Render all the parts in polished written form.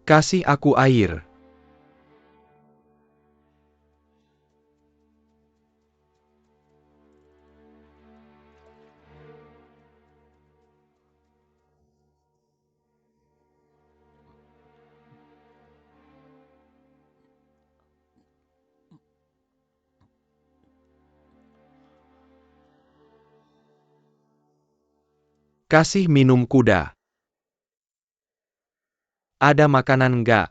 Kasih aku air. Kasih minum kuda. Ada makanan enggak?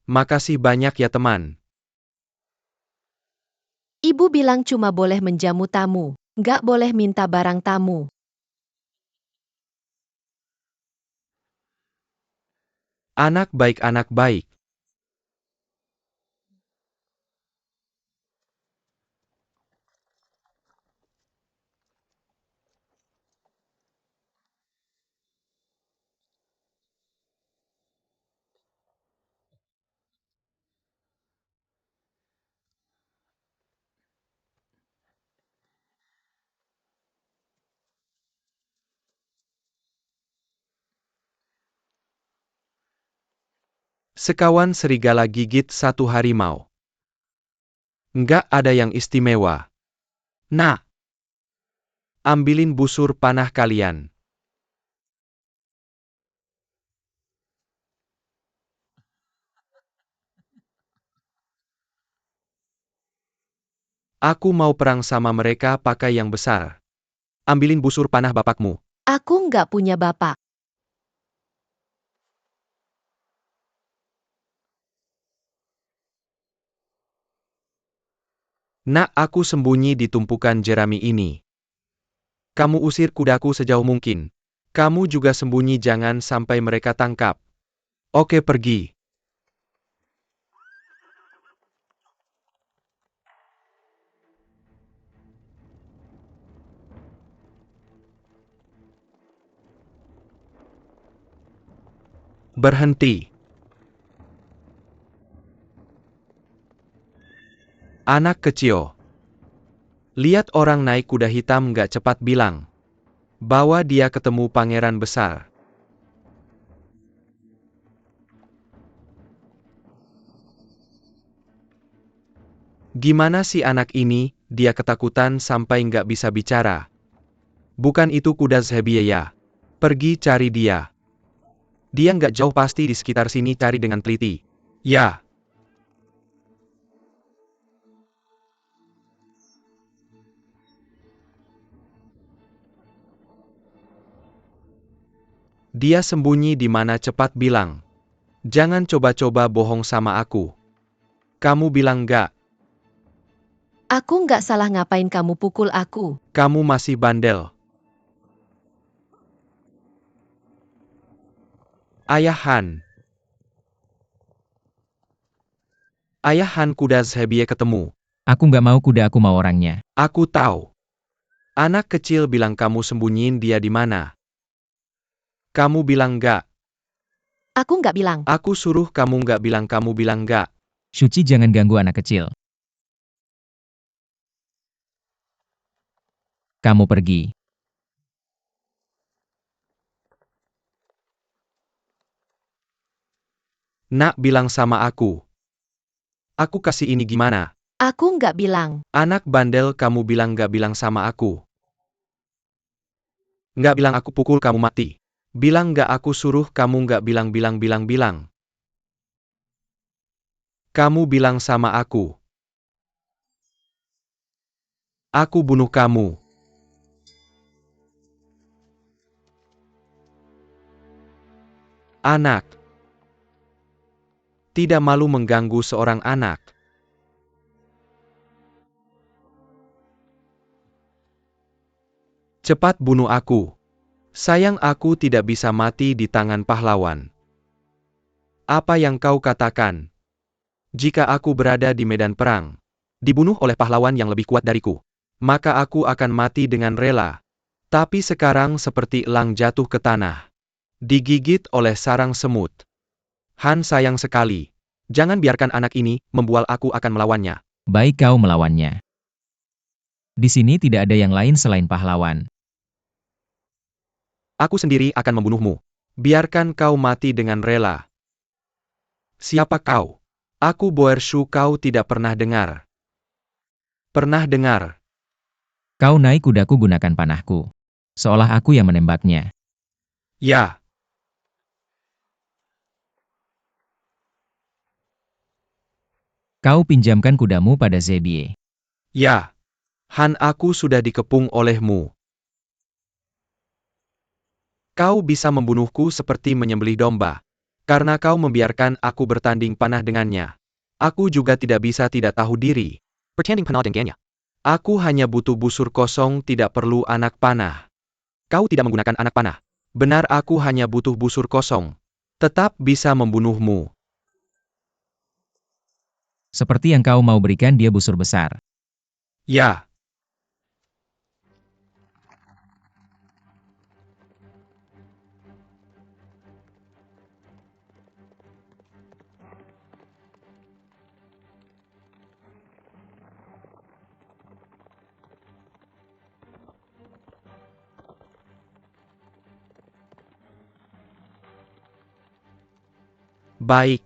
Makasih banyak ya teman. Ibu bilang cuma boleh menjamu tamu, nggak boleh minta barang tamu. Anak baik, anak baik. Sekawan serigala gigit satu harimau. Nggak ada yang istimewa. Nah, ambilin busur panah kalian. Aku mau perang sama mereka pakai yang besar. Ambilin busur panah bapakmu. Aku nggak punya bapak. Nak, aku sembunyi di tumpukan jerami ini. Kamu usir kudaku sejauh mungkin. Kamu juga sembunyi, jangan sampai mereka tangkap. Oke, pergi. Berhenti. Anak kecil. Lihat orang naik kuda hitam nggak, cepat bilang. Bawa dia ketemu pangeran besar. Gimana sih anak ini, dia ketakutan sampai nggak bisa bicara. Bukan itu kuda Zebia. Pergi cari dia. Dia nggak jauh, pasti di sekitar sini, cari dengan teliti. Ya. Dia sembunyi di mana, cepat bilang. Jangan coba-coba bohong sama aku. Kamu bilang nggak. Aku nggak salah, ngapain kamu pukul aku? Kamu masih bandel. Ayahan. Ayahan kuda Zebia ketemu. Aku nggak mau kuda, aku mau orangnya. Aku tahu. Anak kecil bilang kamu sembunyiin dia di mana. Kamu bilang nggak. Aku nggak bilang. Aku suruh kamu nggak bilang, kamu bilang nggak. Suci, jangan ganggu anak kecil. Kamu pergi. Nak bilang sama aku. Aku kasih ini gimana? Aku nggak bilang. Anak bandel, kamu bilang nggak bilang sama aku. Nggak bilang, aku pukul kamu mati. Bilang nggak, aku suruh kamu nggak bilang, bilang. Kamu bilang sama aku. Aku bunuh kamu. Anak. Tidak malu mengganggu seorang anak. Cepat bunuh aku. Sayang, aku tidak bisa mati di tangan pahlawan. Apa yang kau katakan? Jika aku berada di medan perang, dibunuh oleh pahlawan yang lebih kuat dariku, maka aku akan mati dengan rela. Tapi sekarang seperti elang jatuh ke tanah, digigit oleh sarang semut. Han, sayang sekali. Jangan biarkan anak ini membual, aku akan melawannya. Baik, kau melawannya. Di sini tidak ada yang lain selain pahlawan. Aku sendiri akan membunuhmu. Biarkan kau mati dengan rela. Siapa kau? Aku Boershu, kau tidak pernah dengar. Pernah dengar? Kau naik kudaku gunakan panahku. Seolah aku yang menembaknya. Ya. Kau pinjamkan kudamu pada Zebie. Ya. Han, aku sudah dikepung olehmu. Kau bisa membunuhku seperti menyembelih domba. Karena kau membiarkan aku bertanding panah dengannya. Aku juga tidak bisa tidak tahu diri. Bertanding panah dengannya. Aku hanya butuh busur kosong, tidak perlu anak panah. Kau tidak menggunakan anak panah. Benar, aku hanya butuh busur kosong. Tetap bisa membunuhmu. Seperti yang kau mau berikan dia busur besar. Ya. Baik.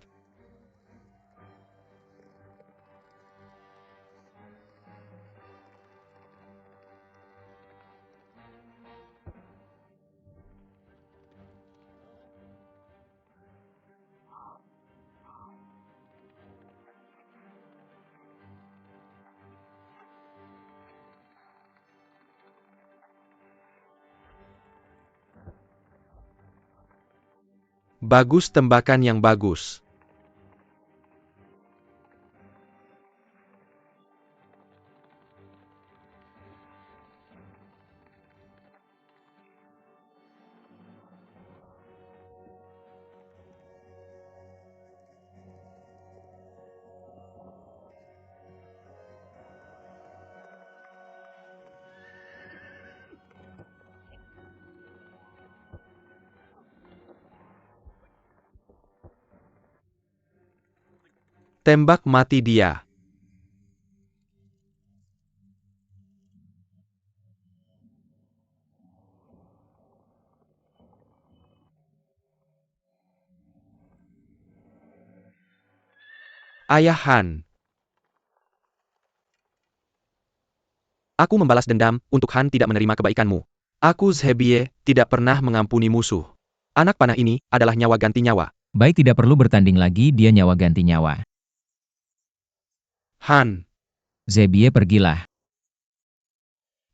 Bagus, tembakan yang bagus. Tembak mati dia. Ayah Han. Aku membalas dendam untuk Han tidak menerima kebaikanmu. Aku Zebie, tidak pernah mengampuni musuh. Anak panah ini adalah nyawa ganti nyawa. Baik, tidak perlu bertanding lagi, dia nyawa ganti nyawa. Han, Zebie, pergilah.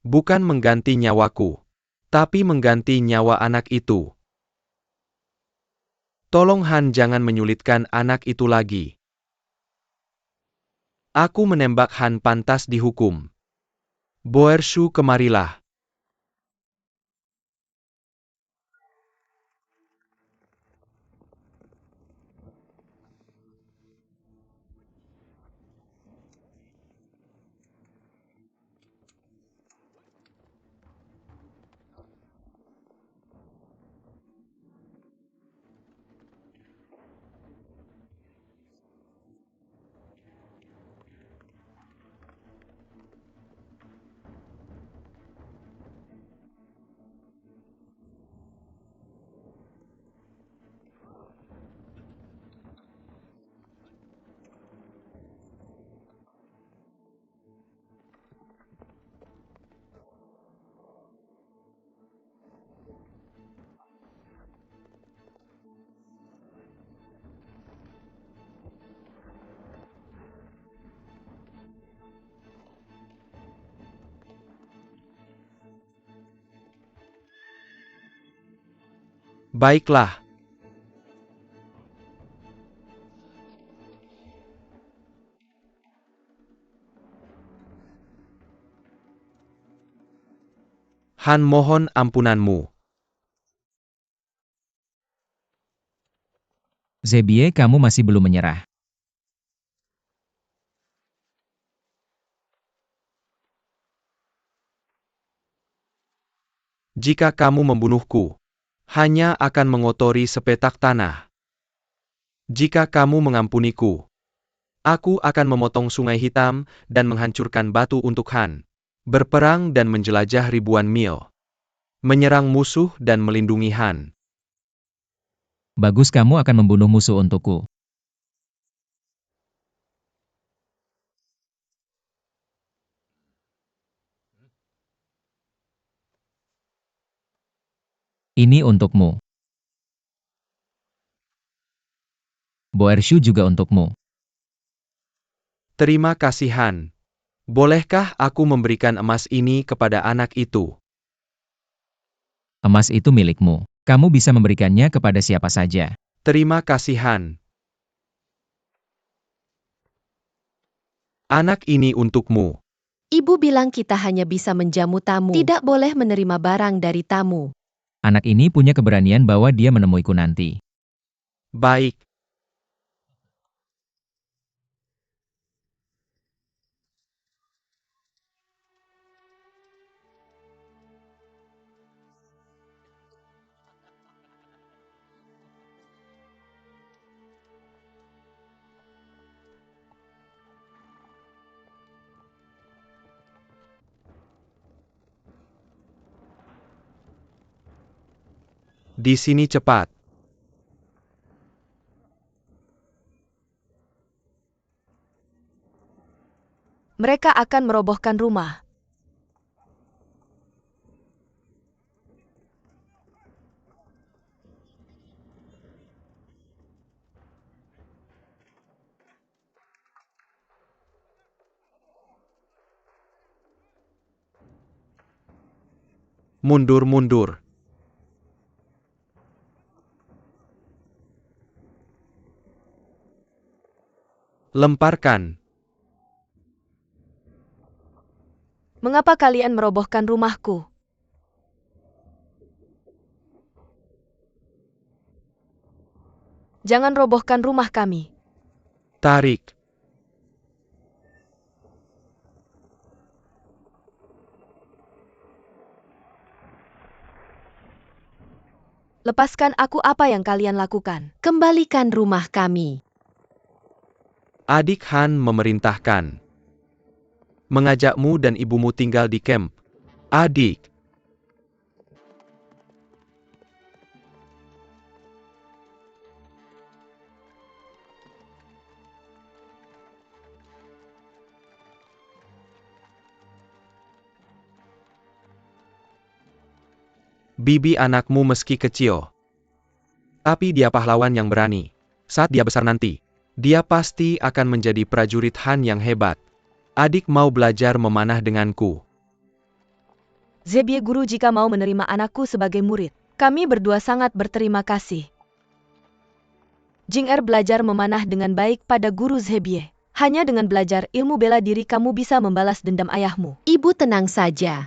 bukan mengganti nyawaku, tapi mengganti nyawa anak itu. Tolong Han, jangan menyulitkan anak itu lagi. Aku menembak Han, pantas dihukum. Boershu, kemarilah. Baiklah. Han, mohon ampunanmu. Zebie, kamu masih belum menyerah. Jika kamu membunuhku, hanya akan mengotori sepetak tanah. Jika kamu mengampuniku, aku akan memotong Sungai Hitam dan menghancurkan batu untuk Han. Berperang dan menjelajah ribuan mil. Menyerang musuh dan melindungi Han. Bagus, kamu akan membunuh musuh untukku. Ini untukmu. Boershu juga untukmu. Terima kasih Han. Bolehkah aku memberikan emas ini kepada anak itu? Emas itu milikmu. Kamu bisa memberikannya kepada siapa saja. Terima kasih Han. Anak ini untukmu. Ibu bilang kita hanya bisa menjamu tamu. Tidak boleh menerima barang dari tamu. Anak ini punya keberanian bahwa dia menemuiku nanti. Baik. Di sini cepat. Mereka akan merobohkan rumah. Mundur, mundur. Lemparkan. Mengapa kalian merobohkan rumahku? Jangan robohkan rumah kami. Tarik. Lepaskan aku, apa yang kalian lakukan? Kembalikan rumah kami. Adik Han memerintahkan. Mengajakmu dan ibumu tinggal di camp. Adik. Bibi anakmu meski kecil. Tapi dia pahlawan yang berani. Saat dia besar nanti, dia pasti akan menjadi prajurit Han yang hebat. Adik mau belajar memanah denganku. Zebie guru, jika mau menerima anakku sebagai murid, kami berdua sangat berterima kasih. Jing belajar memanah dengan baik pada guru Zebie. Hanya dengan belajar ilmu bela diri kamu bisa membalas dendam ayahmu. Ibu tenang saja.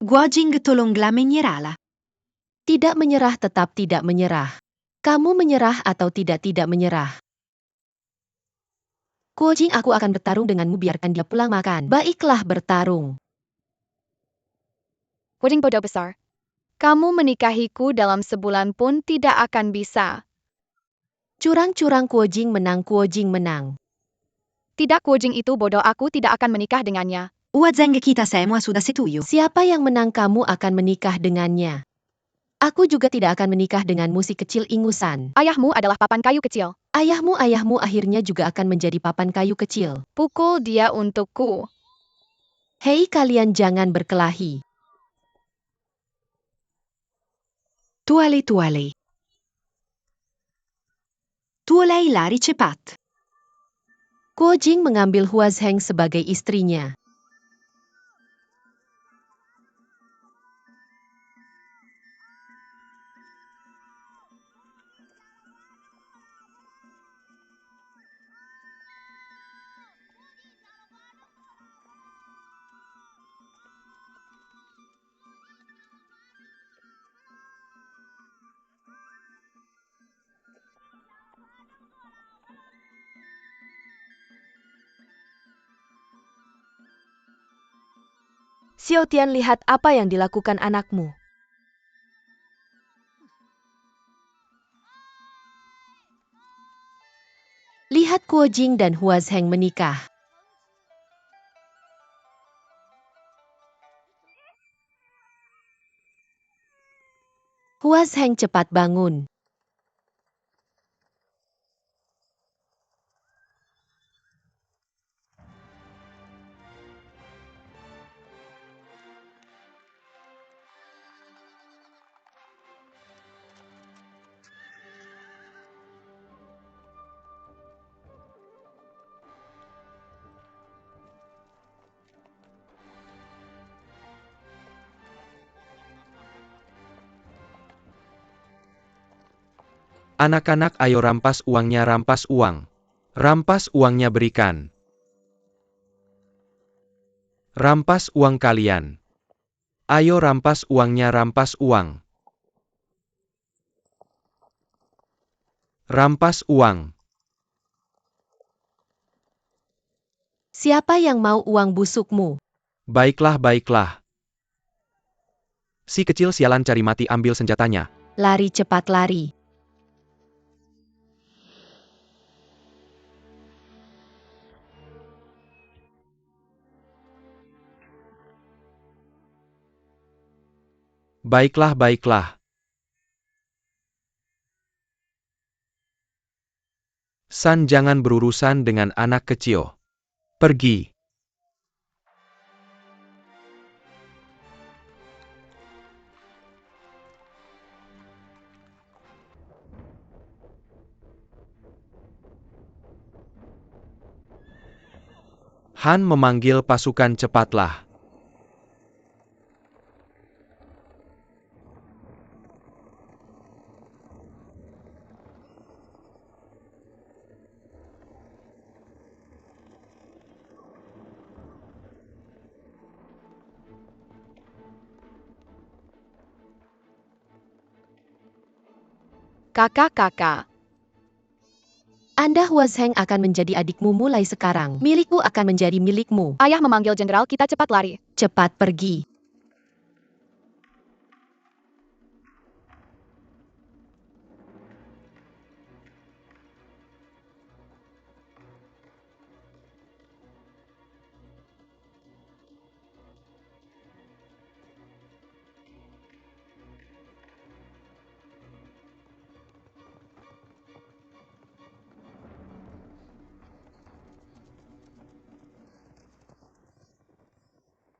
Guojing tolonglah menyerahlah. Tidak menyerah, tetap tidak menyerah. Kamu menyerah atau tidak menyerah. Guojing, aku akan bertarung denganmu, biarkan dia pulang makan. Baiklah, bertarung. Guojing bodoh besar. Kamu menikahiku dalam sebulan pun tidak akan bisa. Curang-curang, Guojing menang, Guojing menang. Tidak, Guojing itu bodoh, aku tidak akan menikah dengannya. Uazeng kita semua sudah setuju. Siapa yang menang, kamu akan menikah dengannya. Aku juga tidak akan menikah denganmu, si kecil ingusan. Ayahmu adalah papan kayu kecil. Ayahmu akhirnya juga akan menjadi papan kayu kecil. Pukul dia untukku. Hei, kalian jangan berkelahi. Tuale. Tuolei lari cepat. Guojing mengambil Huazheng sebagai istrinya. Xiao Tian, lihat apa yang dilakukan anakmu. Lihat Kuo Jing dan Hua Zheng menikah. Hua Zheng cepat bangun. Anak-anak, ayo rampas uangnya, rampas uang. Rampas uangnya, berikan. Rampas uang kalian. Ayo rampas uangnya, rampas uang. Rampas uang. Siapa yang mau uang busukmu? Baiklah, baiklah. Si kecil sialan cari mati, ambil senjatanya. Lari cepat lari. Baiklah, baiklah. San, jangan berurusan dengan anak kecil. Pergi. Han memanggil pasukan, cepatlah. Kakak-kakak. Anda Hua Zheng akan menjadi adikmu mulai sekarang. Milikku akan menjadi milikmu. Ayah memanggil jenderal, kita cepat lari. Cepat pergi.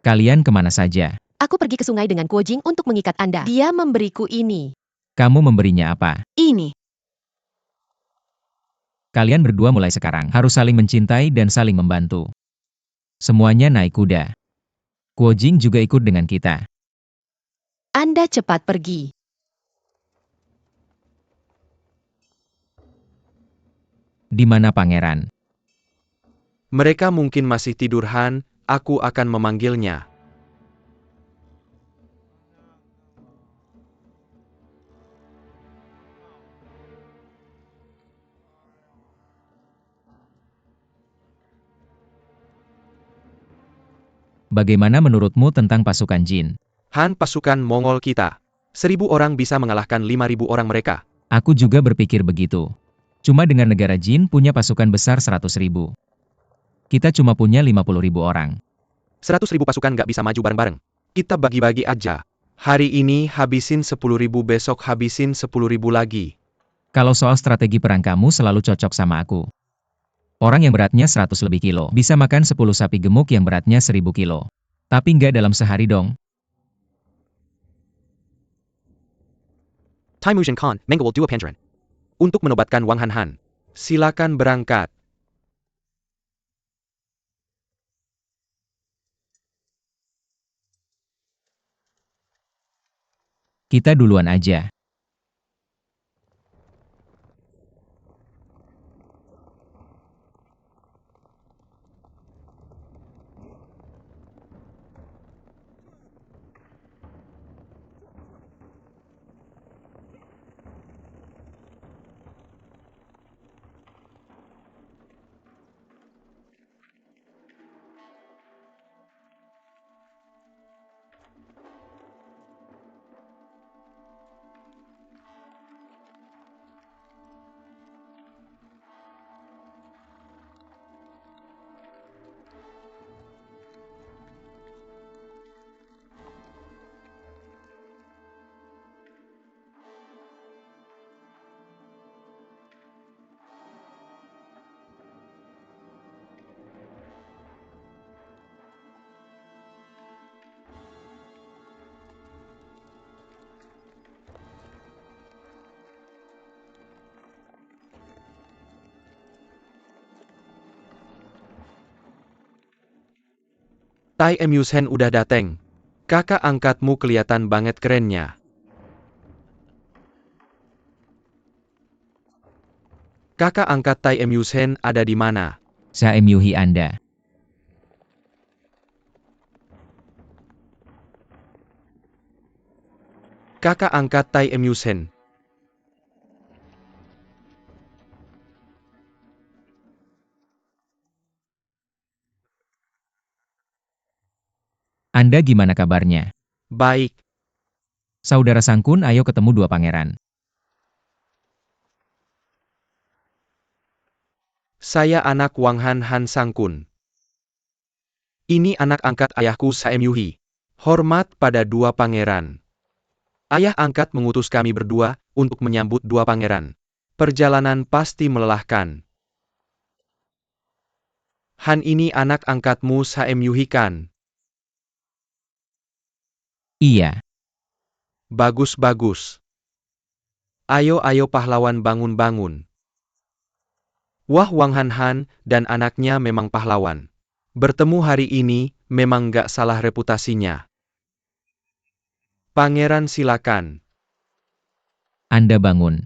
Kalian kemana saja? Aku pergi ke sungai dengan Kuo Jing untuk mengikat Anda. Dia memberiku ini. Kamu memberinya apa? Ini. Kalian berdua mulai sekarang harus saling mencintai dan saling membantu. Semuanya naik kuda. Kuo Jing juga ikut dengan kita. Anda cepat pergi. Di mana pangeran? Mereka mungkin masih tidur, Han. Aku akan memanggilnya. Bagaimana menurutmu tentang pasukan Jin? Han, pasukan Mongol kita. 1.000 orang bisa mengalahkan 5.000 orang mereka. Aku juga berpikir begitu. Cuma dengan negara Jin punya pasukan besar 100.000. Kita cuma punya 50.000 orang. 100.000 pasukan gak bisa maju bareng-bareng. Kita bagi-bagi aja. Hari ini habisin 10.000, besok habisin 10.000 lagi. Kalau soal strategi perang kamu selalu cocok sama aku. Orang yang beratnya 100 lebih kilo bisa makan 10 sapi gemuk yang beratnya 1.000 kilo. Tapi nggak dalam sehari dong. Temujin Khan, Menggawal Dua Pandran. Untuk menobatkan Wang Han. Silakan berangkat. Kita duluan aja. Tai Emusen udah dateng. Kakak angkatmu kelihatan banget kerennya. Kakak angkat Tai Emusen ada di mana? Saya Myuhi Anda. Kakak angkat Tai Emusen. Anda gimana kabarnya? Baik. Saudara Sangkun, ayo ketemu dua pangeran. Saya anak Wang Han Sangkun. Ini anak angkat ayahku Saemyuhi. Hormat pada dua pangeran. Ayah angkat mengutus kami berdua untuk menyambut dua pangeran. Perjalanan pasti melelahkan. Han ini anak angkatmu Saemyuhi kan? Iya. Bagus-bagus. Ayo pahlawan bangun-bangun. Wah Wang Han dan anaknya memang pahlawan. Bertemu hari ini, memang gak salah reputasinya. Pangeran silakan. Anda bangun.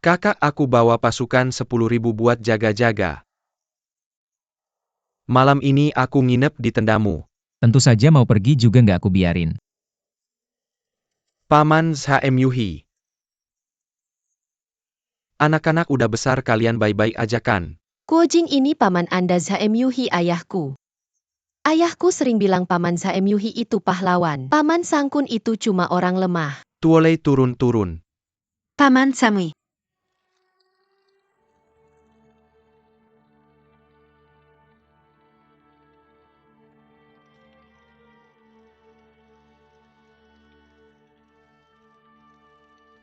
Kakak aku bawa pasukan 10.000 buat jaga-jaga. Malam ini aku nginep di tendamu. Tentu saja mau pergi juga nggak aku biarin. Paman Saemyuhi. Anak-anak udah besar, kalian baik-baik aja kan? Guojing ini paman Anda Saemyuhi ayahku. Ayahku sering bilang paman Saemyuhi itu pahlawan. Paman Sangkun itu cuma orang lemah. Tuolei turun-turun. Paman Samui.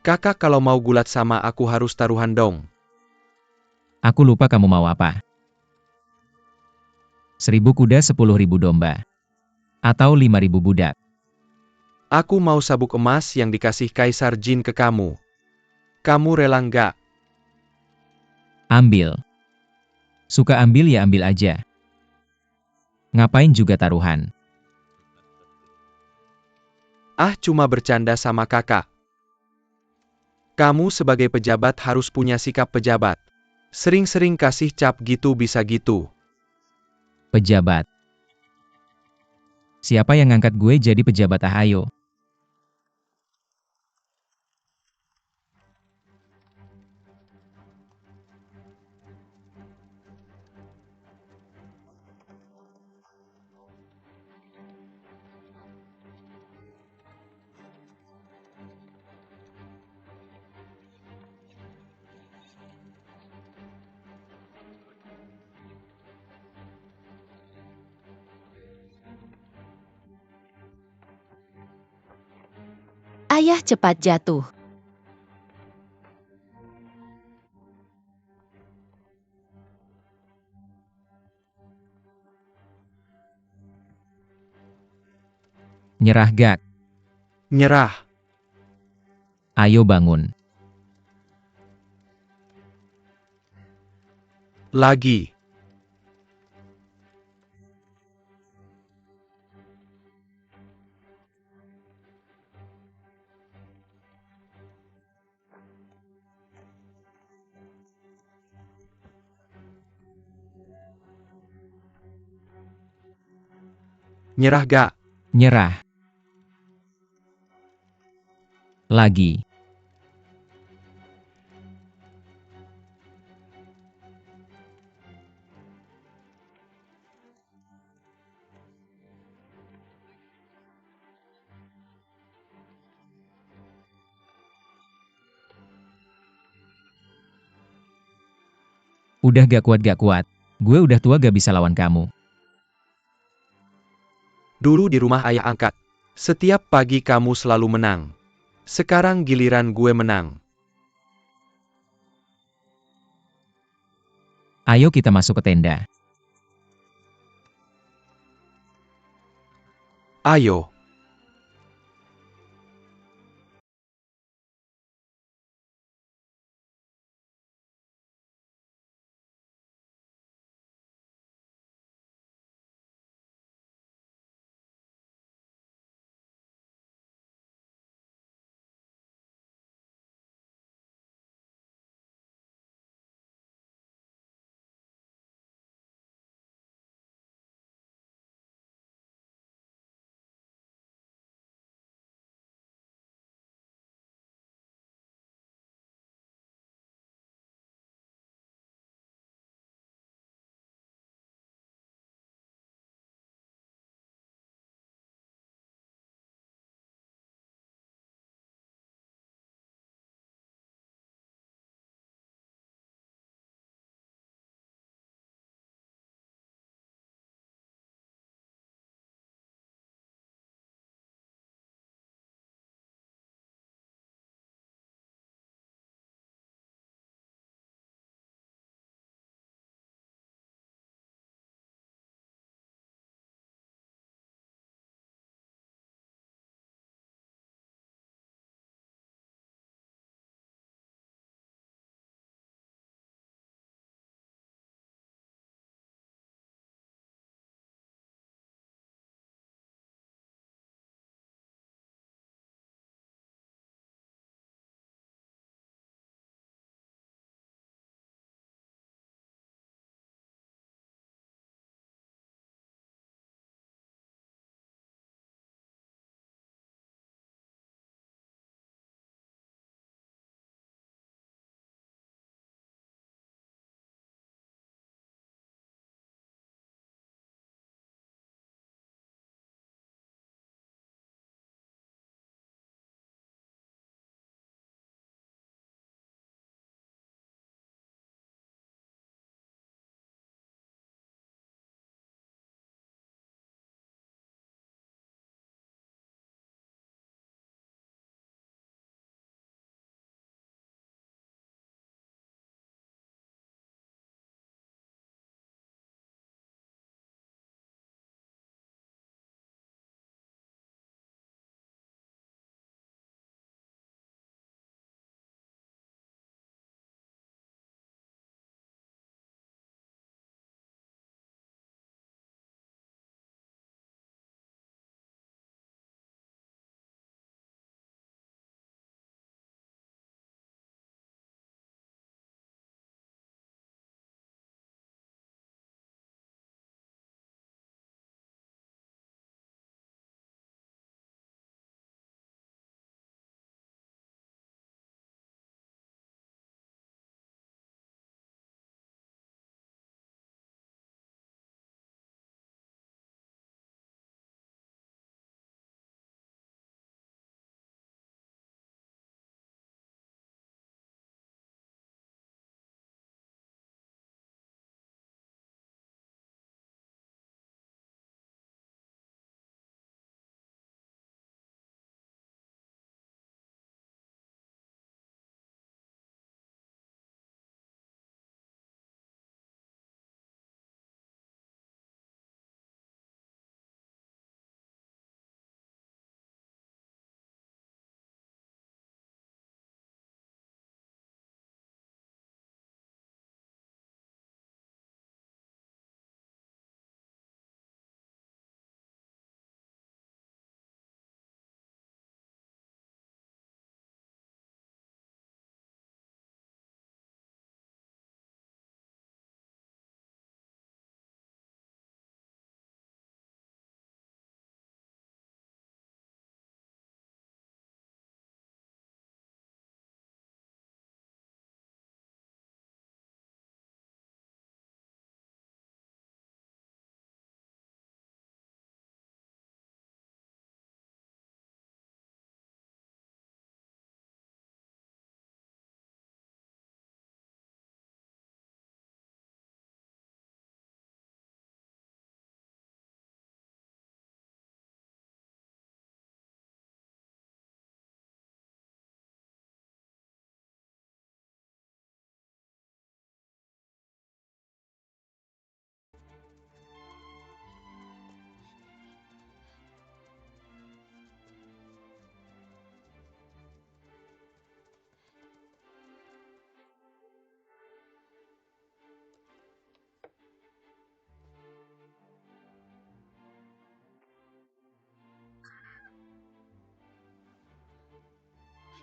Kakak kalau mau gulat sama aku harus taruhan dong. Aku lupa kamu mau apa. 1.000 kuda 10.000 domba. Atau 5.000 budak. Aku mau sabuk emas yang dikasih Kaisar Jin ke kamu. Kamu rela nggak? Ambil. Suka ambil ya ambil aja. Ngapain juga taruhan. Ah, cuma bercanda sama kakak. Kamu sebagai pejabat harus punya sikap pejabat. Sering-sering kasih cap gitu bisa gitu. Pejabat. Siapa yang ngangkat gue jadi pejabat, ayo. Ayah cepat jatuh. Nyerah gak? Nyerah. Ayo bangun. Lagi. Nyerah gak? Nyerah. Lagi. Udah gak kuat. Gue udah tua gak bisa lawan kamu. Dulu di rumah ayah angkat. Setiap pagi kamu selalu menang. Sekarang giliran gue menang. Ayo kita masuk ke tenda. Ayo.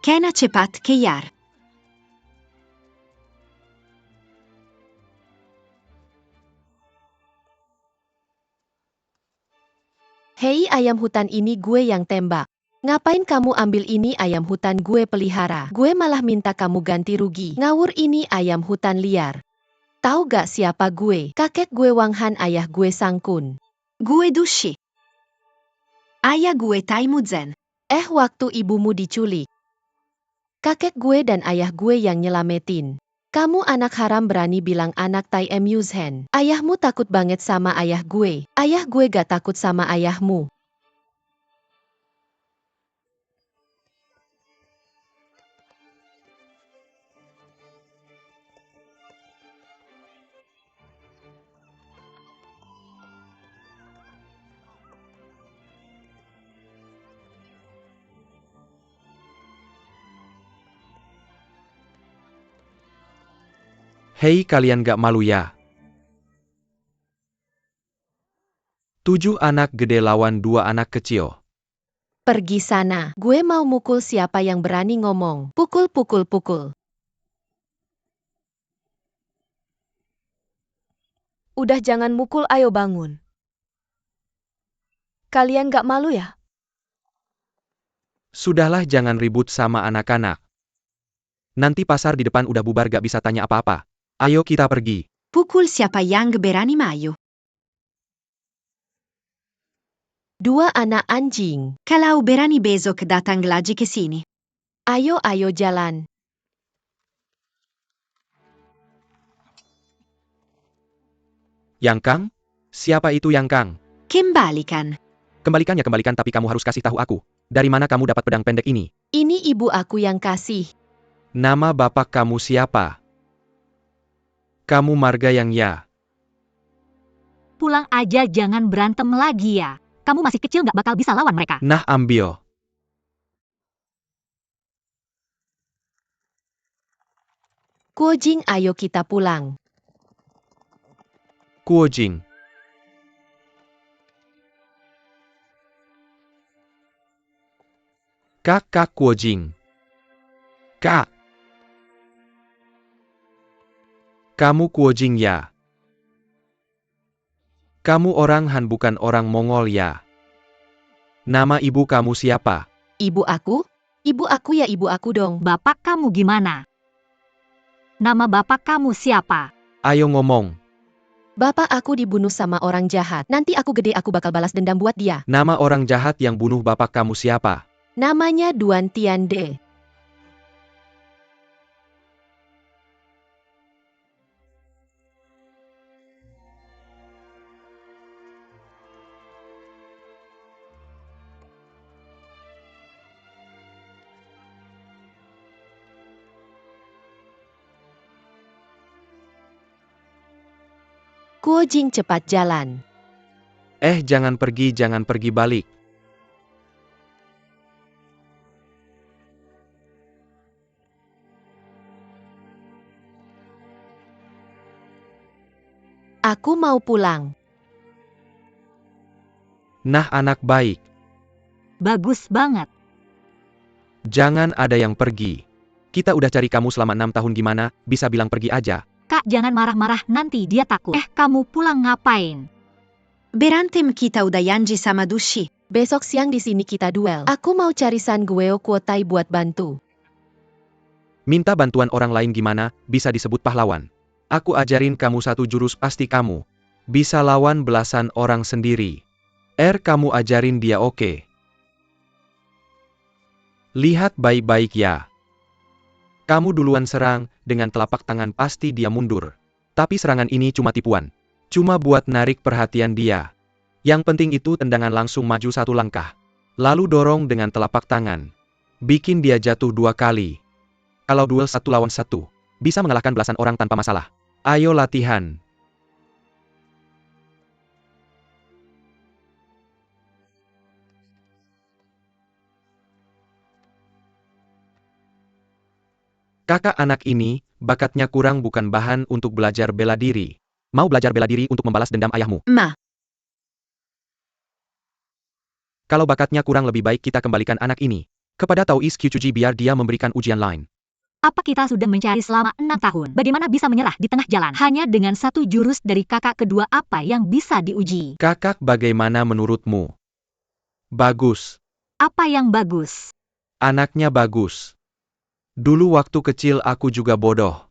Kena cepat kejar. Hei ayam hutan, ini gue yang tembak. Ngapain kamu ambil ini ayam hutan gue pelihara? Gue malah minta kamu ganti rugi. Ngawur ini ayam hutan liar. Tahu gak siapa gue? Kakek gue Wang Han, ayah gue Sangkun. Gue Dushi. Ayah gue Taimu Zen. Waktu ibumu diculik. Kakek gue dan ayah gue yang nyelametin. Kamu anak haram berani bilang anak Tai Muzhen. Ayahmu takut banget sama ayah gue. Ayah gue gak takut sama ayahmu. Hei kalian gak malu ya? 7 anak gede lawan 2 anak kecil. Pergi sana. Gue mau mukul siapa yang berani ngomong. Pukul, pukul, pukul. Udah jangan mukul, ayo bangun. Kalian gak malu ya? Sudahlah, jangan ribut sama anak-anak. Nanti pasar di depan udah bubar, gak bisa tanya apa-apa. Ayo kita pergi. Pukul siapa yang berani maju. 2 anak anjing. Kalau berani besok datang lagi ke sini. Ayo, ayo jalan. Yang Kang? Siapa itu Yang Kang? Kembalikan. Kembalikan ya kembalikan, tapi kamu harus kasih tahu aku. Dari mana kamu dapat pedang pendek ini? Ini ibu aku yang kasih. Nama bapak kamu siapa? Kamu marga yang ya. Pulang aja, jangan berantem lagi ya. Kamu masih kecil, nggak bakal bisa lawan mereka. Nah, ambil. Kuojing, ayo kita pulang. Kuojing. Kakak Kuojing. Kak. Kamu Kuojing ya? Kamu orang Han bukan orang Mongol ya? Nama ibu kamu siapa? Ibu aku? Ibu aku ya ibu aku dong. Bapak kamu gimana? Nama bapak kamu siapa? Ayo ngomong. Bapak aku dibunuh sama orang jahat. Nanti aku gede aku bakal balas dendam buat dia. Nama orang jahat yang bunuh bapak kamu siapa? Namanya Duan Tiande. Kuojing cepat jalan. Jangan pergi balik. Aku mau pulang. Nah, anak baik. Bagus banget. Jangan ada yang pergi. Kita udah cari kamu selama 6 tahun, gimana bisa bilang pergi aja? Kak, jangan marah-marah, nanti dia takut. Kamu pulang ngapain? Berantem kita udah janji sama Dushi. Besok siang di sini kita duel. Aku mau cari San Gueo Kuotai buat bantu. Minta bantuan orang lain gimana bisa disebut pahlawan? Aku ajarin kamu 1 jurus, pasti kamu bisa lawan belasan orang sendiri. Kamu ajarin dia, oke? Lihat baik-baik ya. Kamu duluan serang, dengan telapak tangan pasti dia mundur. Tapi serangan ini cuma tipuan. Cuma buat narik perhatian dia. Yang penting itu tendangan langsung maju 1 langkah. Lalu dorong dengan telapak tangan. Bikin dia jatuh 2 kali. Kalau duel 1 lawan 1, bisa mengalahkan belasan orang tanpa masalah. Ayo latihan. Kakak anak ini, bakatnya kurang, bukan bahan untuk belajar bela diri. Mau belajar bela diri untuk membalas dendam ayahmu. Ma. Kalau bakatnya kurang, lebih baik kita kembalikan anak ini. Kepada Taois Kyuchuji biar dia memberikan ujian lain. Apa kita sudah mencari selama 6 tahun? Bagaimana bisa menyerah di tengah jalan? Hanya dengan satu jurus dari kakak kedua apa yang bisa diuji? Kakak bagaimana menurutmu? Bagus. Apa yang bagus? Anaknya bagus. Dulu waktu kecil aku juga bodoh.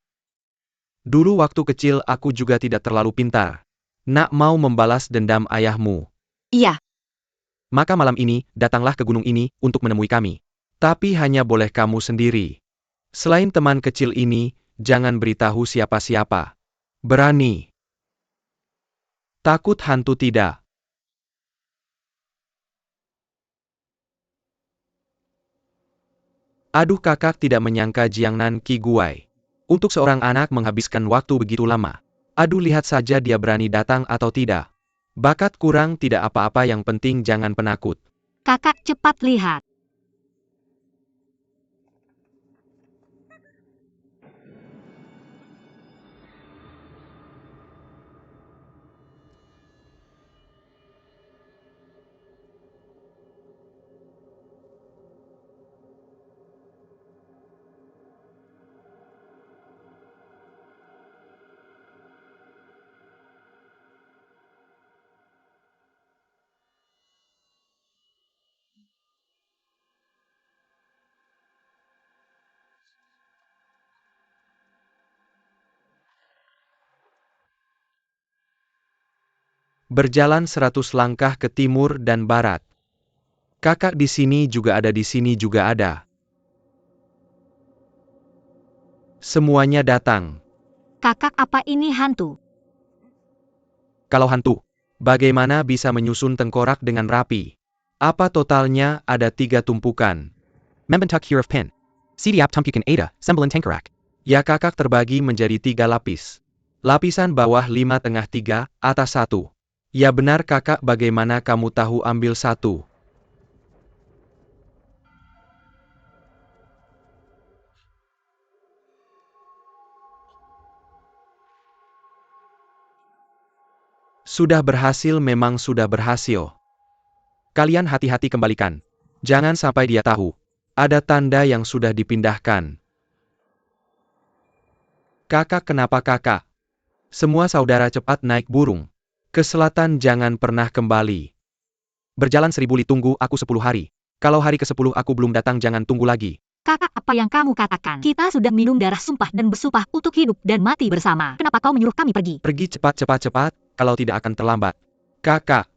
Dulu waktu kecil aku juga tidak terlalu pintar. Nak mau membalas dendam ayahmu. Iya, Maka malam ini, datanglah ke gunung ini, untuk menemui kami. Tapi hanya boleh kamu sendiri. Selain teman kecil ini, jangan beritahu siapa-siapa. Berani. Takut hantu tidak? Aduh, kakak tidak menyangka Jiangnan Qi Guai. Untuk seorang anak menghabiskan waktu begitu lama. Aduh, lihat saja dia berani datang atau tidak. Bakat kurang tidak apa-apa, yang penting jangan penakut. Kakak cepat lihat. Berjalan 100 langkah ke timur dan barat. Kakak di sini juga ada, di sini juga ada. Semuanya datang. Kakak, apa ini hantu? Kalau hantu, bagaimana bisa menyusun tengkorak dengan rapi? Apa totalnya ada 3 tumpukan? Membentuk huruf pen. Sidiap tumpukan ada, sembilan tengkorak. Ya, kakak terbagi menjadi 3 lapis. Lapisan bawah 5 tengah 3, atas 1. Ya benar kakak, bagaimana kamu tahu ambil 1? Sudah berhasil, memang sudah berhasil. Kalian hati-hati kembalikan. Jangan sampai dia tahu. Ada tanda yang sudah dipindahkan. Kakak, kenapa kakak? Semua saudara cepat naik burung. Ke selatan, jangan pernah kembali. Berjalan 1000 li, tunggu aku 10 hari. Kalau hari ke-10 aku belum datang, jangan tunggu lagi. Kakak, apa yang kamu katakan? Kita sudah minum darah sumpah dan bersumpah untuk hidup dan mati bersama. Kenapa kau menyuruh kami pergi? Pergi cepat, kalau tidak akan terlambat. Kakak,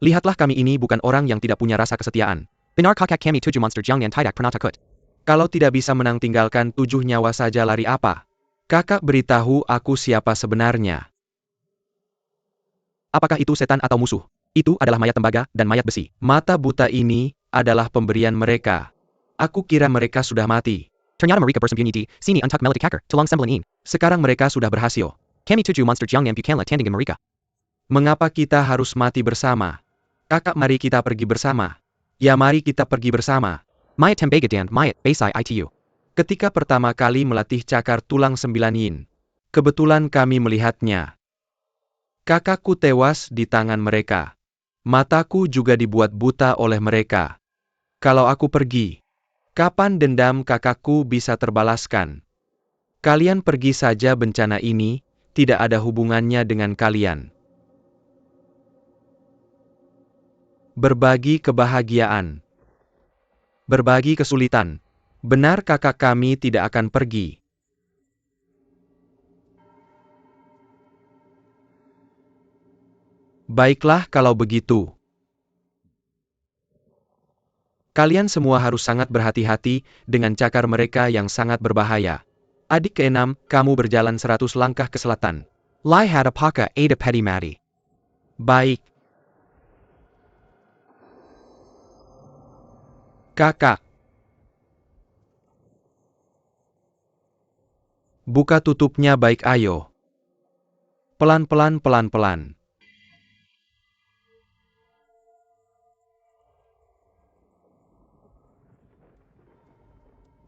lihatlah kami ini bukan orang yang tidak punya rasa kesetiaan. Benar kakak, kami 7 monster jangan tidak pernah takut. Kalau tidak bisa menang, tinggalkan 7 nyawa saja, lari apa? Kakak, beritahu aku siapa sebenarnya. Apakah itu setan atau musuh? Itu adalah mayat tembaga dan mayat besi. Mata buta ini adalah pemberian mereka. Aku kira mereka sudah mati. Ternyata mereka bersembunyi di sini untuk melihat hacker, tulang sembelin. Sekarang mereka sudah berhasil. Kami 7 monster jangan bukanlah tandingan mereka. Mengapa kita harus mati bersama? Kakak, mari kita pergi bersama. Ya, mari kita pergi bersama. Mayat tembaga dan mayat besi itu. Ketika pertama kali melatih cakar tulang 9 yin. Kebetulan kami melihatnya. Kakakku tewas di tangan mereka. Mataku juga dibuat buta oleh mereka. Kalau aku pergi, kapan dendam kakakku bisa terbalaskan? Kalian pergi saja, bencana ini tidak ada hubungannya dengan kalian. Berbagi kebahagiaan. Berbagi kesulitan. Benar kakak, kami tidak akan pergi. Baiklah kalau begitu. Kalian semua harus sangat berhati-hati dengan cakar mereka yang sangat berbahaya. Adik ke-6, kamu berjalan 100 langkah ke selatan. Lai hadapaka ada peti mati. Baik. Kakak. Buka tutupnya, baik, ayo. Pelan-pelan, pelan-pelan.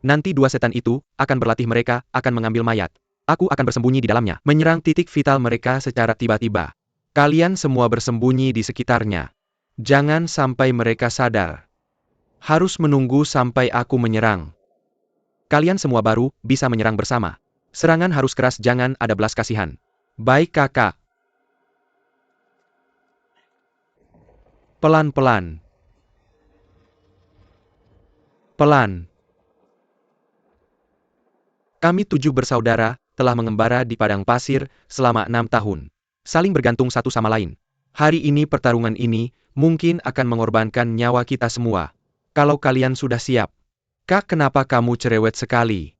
Nanti 2 setan itu akan berlatih, mereka akan mengambil mayat. Aku akan bersembunyi di dalamnya, menyerang titik vital mereka secara tiba-tiba. Kalian semua bersembunyi di sekitarnya. Jangan sampai mereka sadar. Harus menunggu sampai aku menyerang. Kalian semua baru bisa menyerang bersama. Serangan harus keras, jangan ada belas kasihan. Baik kakak. Pelan-pelan. Pelan. Kami 7 bersaudara, telah mengembara di padang pasir selama 6 tahun. Saling bergantung satu sama lain. Hari ini pertarungan ini, mungkin akan mengorbankan nyawa kita semua. Kalau kalian sudah siap. Kak, kenapa kamu cerewet sekali?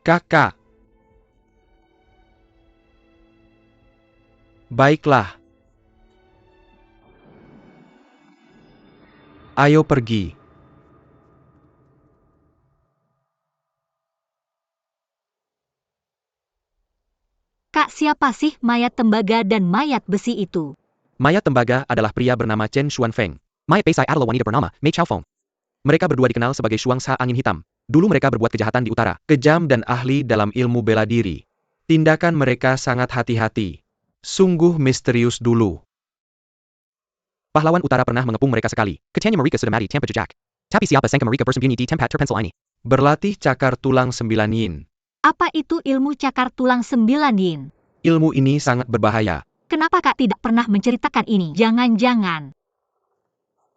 Kakak. Baiklah. Ayo pergi. Kak, siapa sih mayat tembaga dan mayat besi itu? Mayat tembaga adalah pria bernama Chen Xuanfeng. Mayat perisai adalah wanita bernama Mei Chaofeng. Mereka berdua dikenal sebagai Shuangsa angin hitam. Dulu mereka berbuat kejahatan di utara, kejam dan ahli dalam ilmu bela diri. Tindakan mereka sangat hati-hati. Sungguh misterius dulu. Pahlawan utara pernah mengepung mereka sekali. Kecanya mereka sudah mati tanpa jejak. Tapi siapa sangka mereka bersembunyi di tempat terpencil ini. Berlatih cakar tulang 9 yin. Apa itu ilmu cakar tulang 9 yin? Ilmu ini sangat berbahaya. Kenapa Kak tidak pernah menceritakan ini? Jangan-jangan.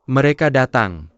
Mereka datang.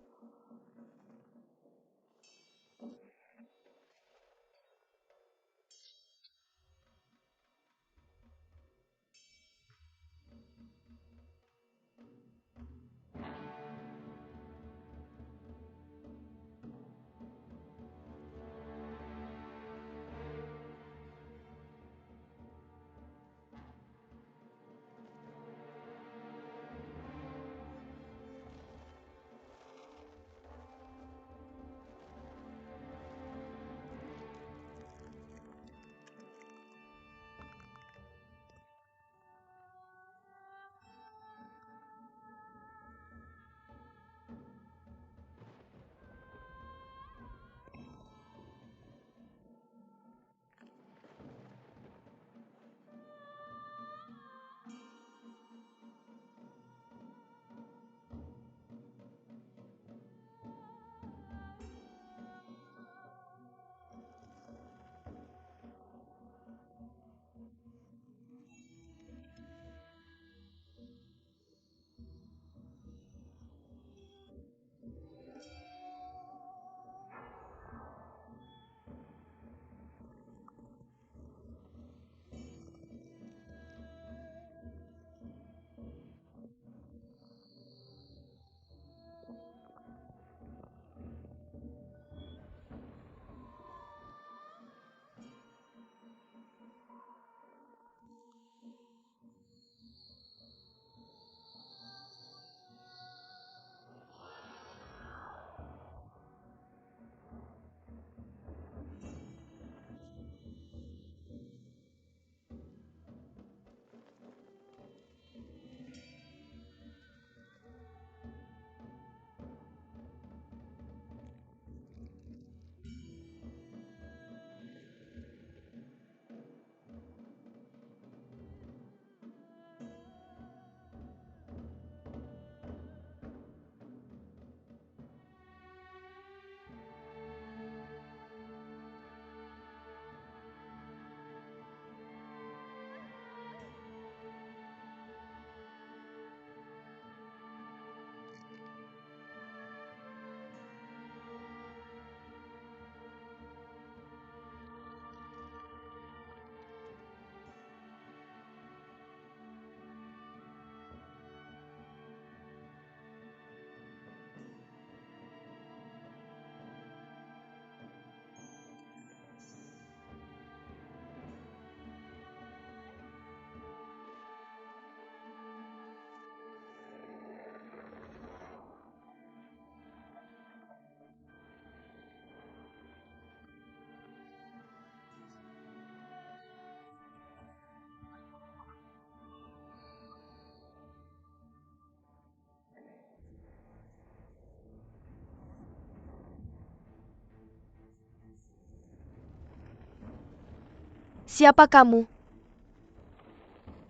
Siapa kamu?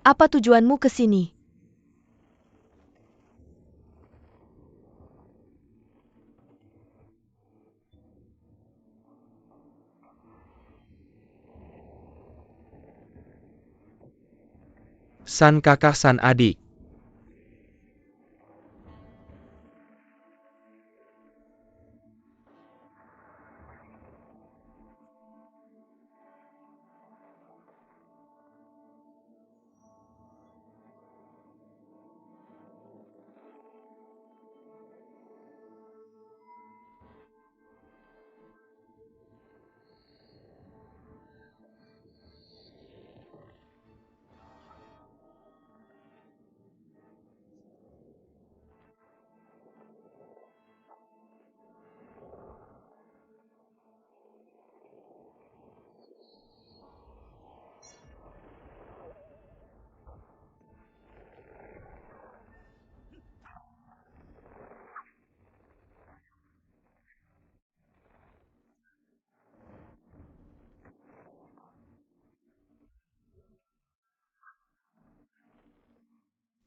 Apa tujuanmu ke sini? San kakak san adik.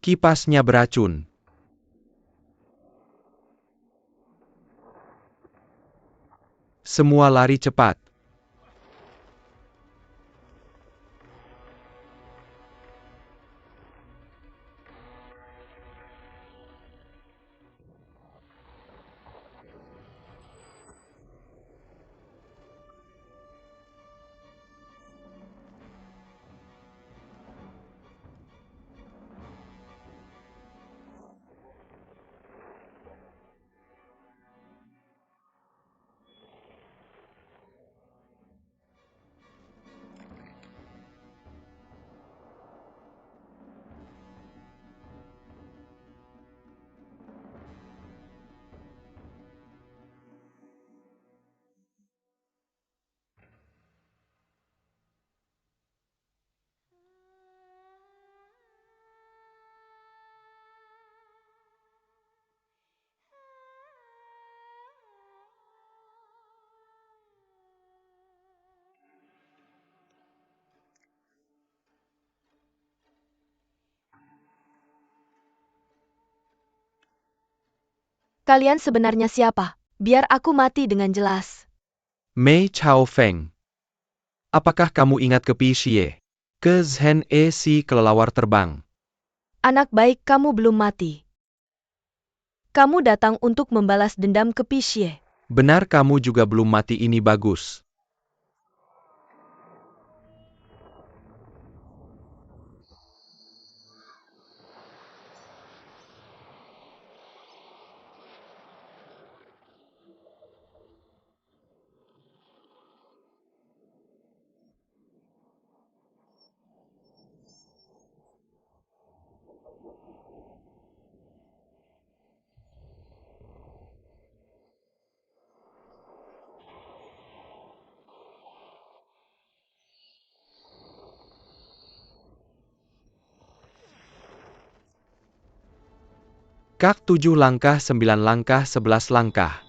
Kipasnya beracun. Semua lari cepat. Kalian sebenarnya siapa? Biar aku mati dengan jelas. Mei Chao Feng. Apakah kamu ingat ke Pi Xie? Ke Zhen E si kelelawar terbang. Anak baik, kamu belum mati. Kamu datang untuk membalas dendam ke Pi Xie. Benar, kamu juga belum mati, ini bagus. Kak 7 langkah 9 langkah 11 langkah.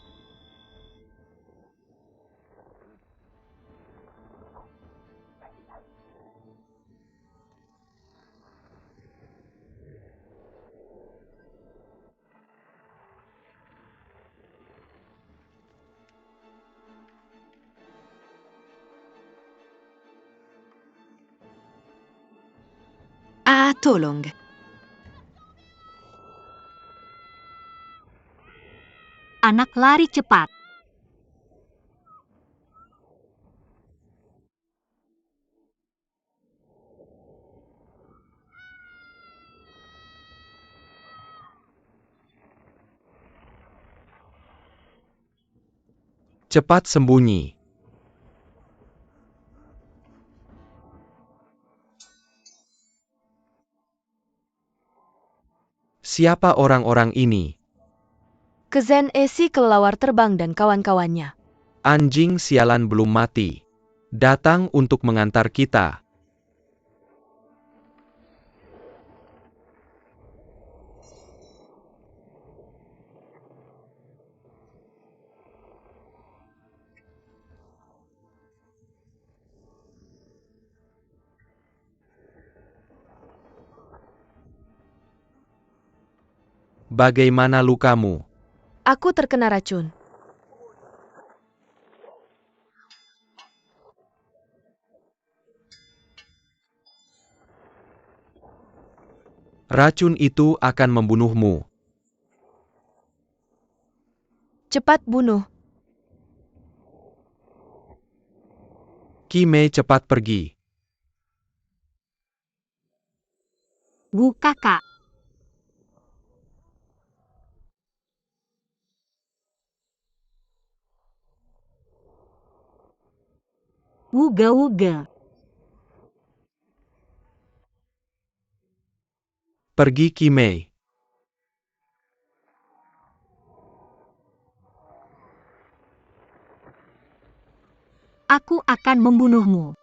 Tolong. Anak lari cepat. Cepat sembunyi. Siapa orang-orang ini? Ke Zhen E si kelelawar terbang dan kawan-kawannya. Anjing sialan belum mati. Datang untuk mengantar kita. Bagaimana lukamu? Aku terkena racun. Racun itu akan membunuhmu. Cepat bunuh. Ki Mei cepat pergi. Wu kakak. Wuga wuga. Pergi Ki Mei. Aku akan membunuhmu.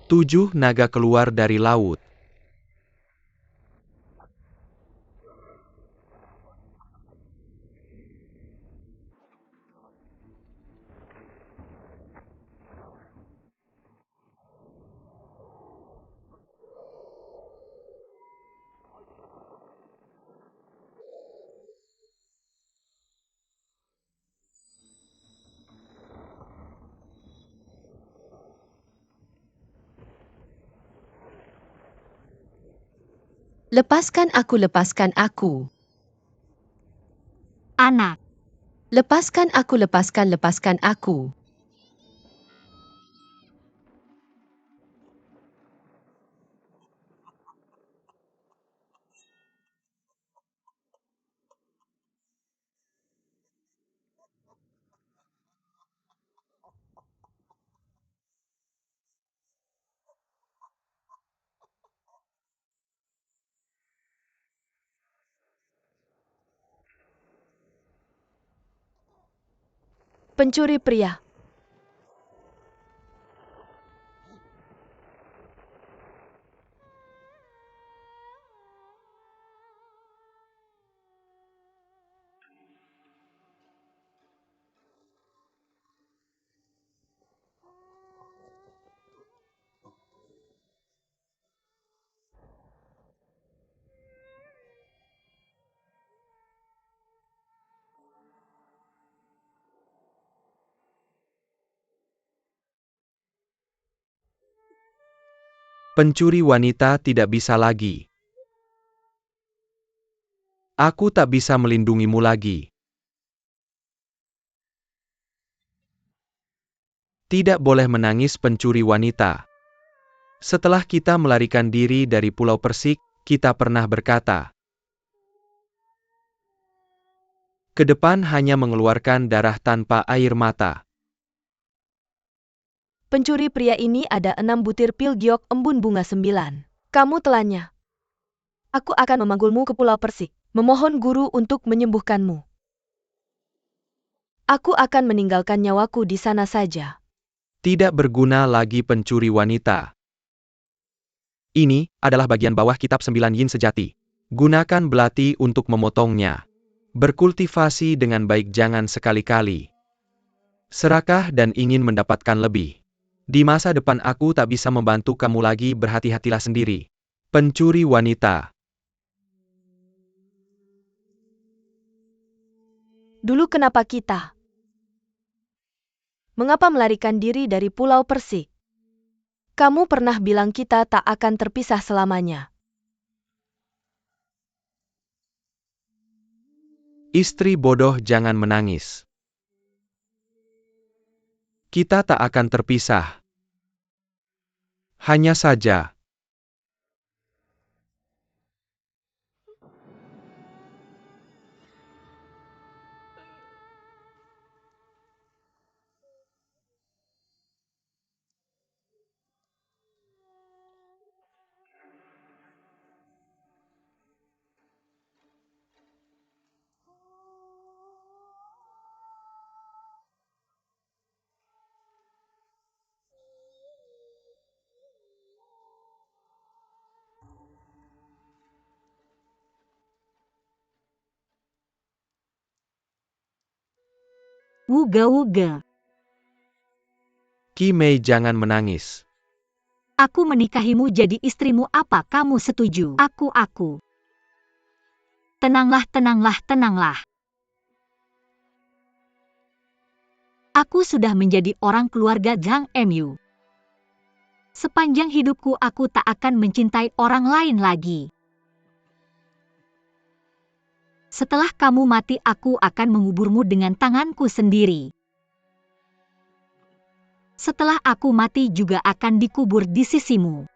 Tujuh naga keluar dari laut. Lepaskan aku, lepaskan aku. Anak. Lepaskan aku, lepaskan aku. Pencuri pria. Pencuri wanita tidak bisa lagi. Aku tak bisa melindungimu lagi. Tidak boleh menangis pencuri wanita. Setelah kita melarikan diri dari Pulau Persik, kita pernah berkata, ke depan hanya mengeluarkan darah tanpa air mata. Pencuri pria ini ada 6 butir pil giok embun bunga 9. Kamu telannya. Aku akan memanggulmu ke Pulau Persik, memohon guru untuk menyembuhkanmu. Aku akan meninggalkan nyawaku di sana saja. Tidak berguna lagi pencuri wanita. Ini adalah bagian bawah kitab 9 yin sejati. Gunakan belati untuk memotongnya. Berkultivasi dengan baik, jangan sekali-kali serakah dan ingin mendapatkan lebih. Di masa depan aku tak bisa membantu kamu lagi, berhati-hatilah sendiri. Pencuri wanita. Dulu kenapa kita? Mengapa melarikan diri dari Pulau Persik? Kamu pernah bilang kita tak akan terpisah selamanya. Istri bodoh, jangan menangis. Kita tak akan terpisah. Hanya saja, Wuga-wuga. Qi Mei, jangan menangis. Aku menikahimu jadi istrimu, apa kamu setuju? Aku. Tenanglah, tenanglah, tenanglah. Aku sudah menjadi orang keluarga Zhang Emyu. Sepanjang hidupku aku tak akan mencintai orang lain lagi. Setelah kamu mati aku akan menguburmu dengan tanganku sendiri. Setelah aku mati juga akan dikubur di sisimu.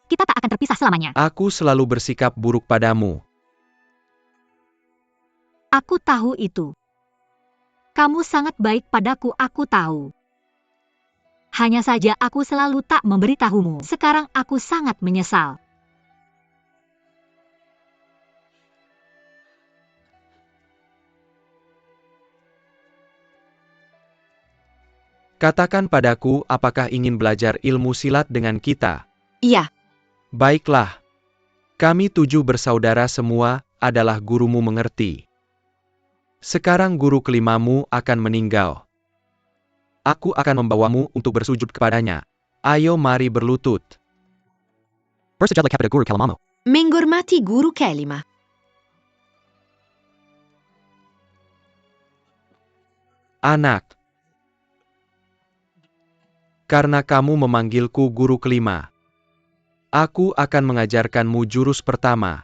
Kita tak akan terpisah selamanya. Aku selalu bersikap buruk padamu. Aku tahu itu. Kamu sangat baik padaku, aku tahu. Hanya saja aku selalu tak memberitahumu. Sekarang aku sangat menyesal. Katakan padaku, apakah ingin belajar ilmu silat dengan kita? Iya, Baiklah. Kami 7 bersaudara semua adalah gurumu, mengerti? Sekarang guru kelimamu akan meninggal. Aku akan membawamu untuk bersujud kepadanya. Ayo mari berlutut. Bersujudlah kepada guru kelimamu. menghormati guru kelima. Anak. Karena kamu memanggilku guru kelima, aku akan mengajarkanmu jurus pertama.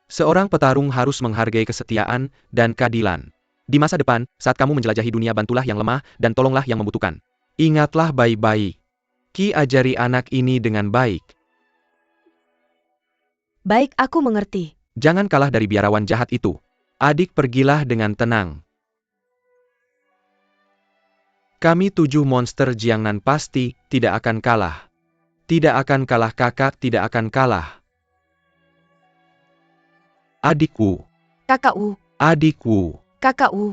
Seorang petarung harus menghargai kesetiaan dan keadilan. Di masa depan, saat kamu menjelajahi dunia, bantulah yang lemah dan tolonglah yang membutuhkan. Ingatlah baik-baik. Qi ajari anak ini dengan baik. Baik, aku mengerti. Jangan kalah dari biarawan jahat itu. Adik, pergilah dengan tenang. Kami 7 monster Jiangnan pasti tidak akan kalah. Tidak akan kalah kakak, tidak akan kalah. Adikku. Kakakku, Adikku. kakakku.